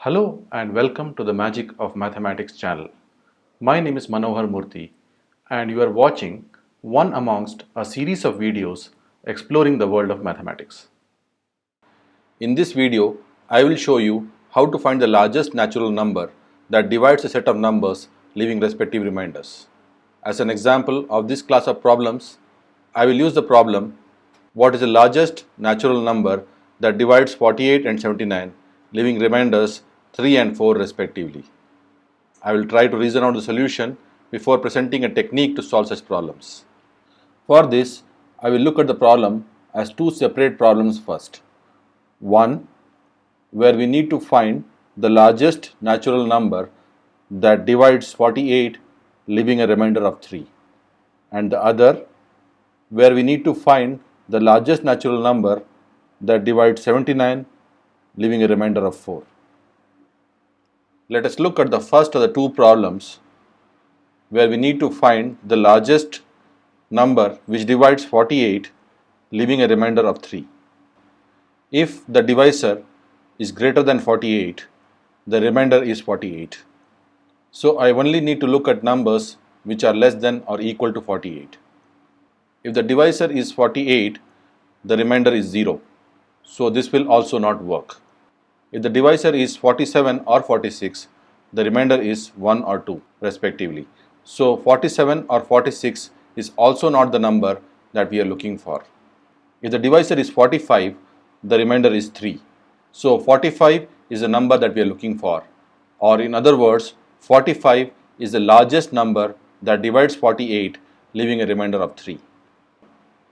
Hello and welcome to the Magic of Mathematics channel. My name is Manohar Murthy and you are watching one amongst a series of videos exploring the world of mathematics. In this video, I will show you how to find the largest natural number that divides a set of numbers leaving respective remainders. As an example of this class of problems, I will use the problem what is the largest natural number that divides 48 and 79 leaving remainders 3 and 4 respectively. I will try to reason out the solution before presenting a technique to solve such problems. For this, I will look at the problem as two separate problems first. One, where we need to find the largest natural number that divides 48 leaving a remainder of 3, and the other where we need to find the largest natural number that divides 79 leaving a remainder of 4. Let us look at the first of the two problems where we need to find the largest number which divides 48 leaving a remainder of 3. If the divisor is greater than 48, the remainder is 48. So I only need to look at numbers which are less than or equal to 48. If the divisor is 48, the remainder is 0. So this will also not work. If the divisor is 47 or 46, the remainder is 1 or 2 respectively. So 47 or 46 is also not the number that we are looking for. If the divisor is 45, the remainder is 3. So 45 is the number that we are looking for. Or in other words, 45 is the largest number that divides 48 leaving a remainder of 3.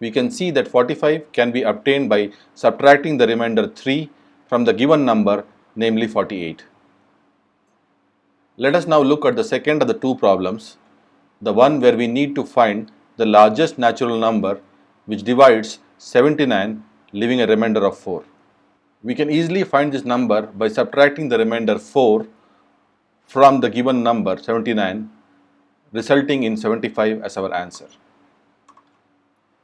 We can see that 45 can be obtained by subtracting the remainder 3 from the given number, namely 48. Let us now look at the second of the two problems, the one where we need to find the largest natural number which divides 79 leaving a remainder of 4. We can easily find this number by subtracting the remainder 4 from the given number 79, resulting in 75 as our answer.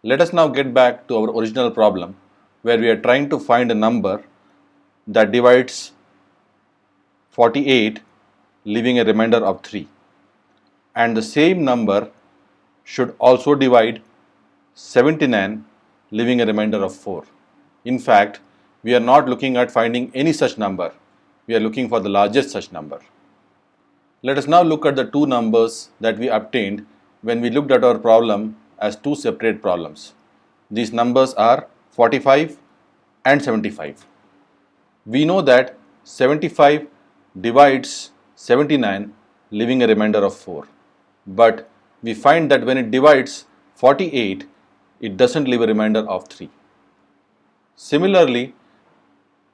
Let us now get back to our original problem where we are trying to find a number that divides 48 leaving a remainder of 3, and the same number should also divide 79 leaving a remainder of 4. In fact, we are not looking at finding any such number, we are looking for the largest such number. Let us now look at the two numbers that we obtained when we looked at our problem as two separate problems. These numbers are 45 and 75. We know that 75 divides 79 leaving a remainder of 4, but we find that when it divides 48, it doesn't leave a remainder of 3. Similarly,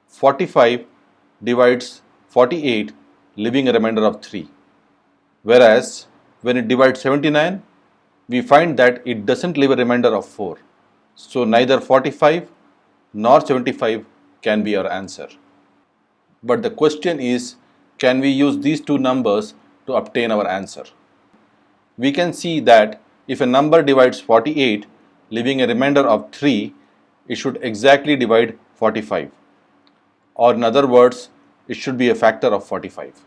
45 divides 48 leaving a remainder of 3, whereas when it divides 79, we find that it doesn't leave a remainder of 4. So neither 45 nor 75 can be our answer. But the question is, can we use these two numbers to obtain our answer? We can see that if a number divides 48 leaving a remainder of 3, it should exactly divide 45. Or in other words, it should be a factor of 45.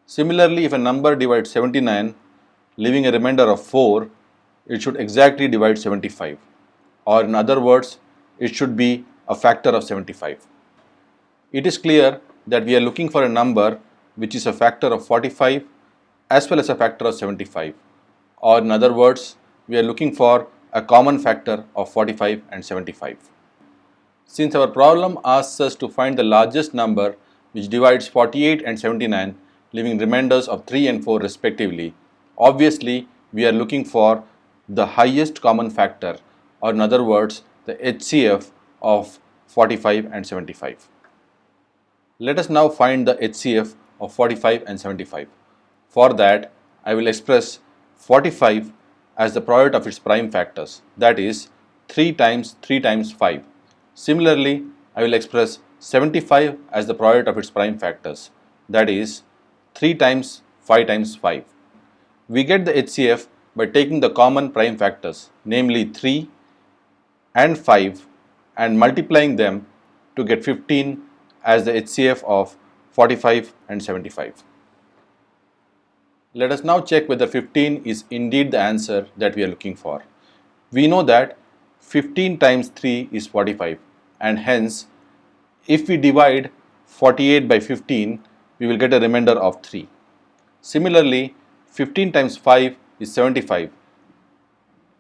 Similarly, if a number divides 79 leaving a remainder of 4, it should exactly divide 75. Or in other words, it should be a factor of 75. It is clear that we are looking for a number which is a factor of 45 as well as a factor of 75. Or in other words, we are looking for a common factor of 45 and 75. Since our problem asks us to find the largest number which divides 48 and 79 leaving remainders of 3 and 4 respectively, obviously we are looking for the highest common factor, or in other words, the HCF of 45 and 75. Let us now find the HCF of 45 and 75. For that, I will express 45 as the product of its prime factors, that is 3 times 3 times 5. Similarly, I will express 75 as the product of its prime factors, that is 3 times 5 times 5. We get the HCF by taking the common prime factors, namely 3 and 5, and multiplying them to get 15 as the HCF of 45 and 75. Let us now check whether 15 is indeed the answer that we are looking for. We know that 15 times 3 is 45, and hence if we divide 48 by 15, we will get a remainder of 3. Similarly, 15 times 5 is 75,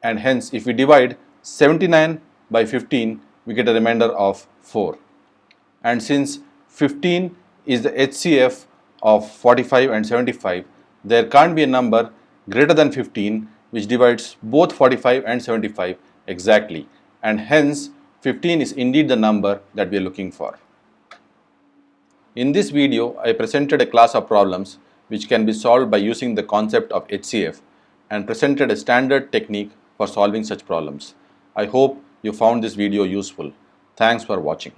and hence if we divide 79 by 15, we get a remainder of 4. And since 15 is the HCF of 45 and 75, there can't be a number greater than 15 which divides both 45 and 75 exactly, and hence 15 is indeed the number that we are looking for. In this video, I presented a class of problems which can be solved by using the concept of HCF and presented a standard technique for solving such problems. I hope you found this video useful. Thanks for watching.